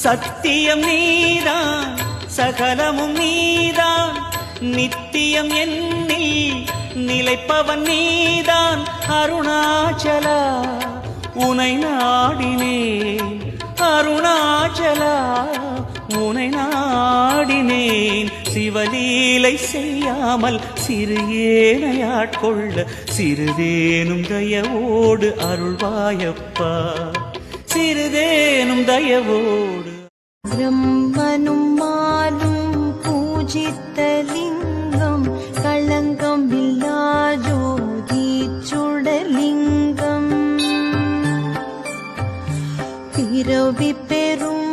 சத்தியம் நீதான் சகலமும் நீதான் நித்தியம் என்னில் நிலைப்பவன் நீதான் அருணாச்சலா உனை நாடினேன் அருணாச்சலா உனை நாடினேன் சிவலீலை செய்யாமல் சிறு ஏனையாட்கொள்ள சிறிதேனும் தயவோடு அருள்வாயப்பா சிறிதேனும் தயவோடு பிரம்மனும் மாலும் பூஜித்த லிங்கம் களங்கம் இல்லா ஜோதி சுடலிங்கம் பிறவி பெறும்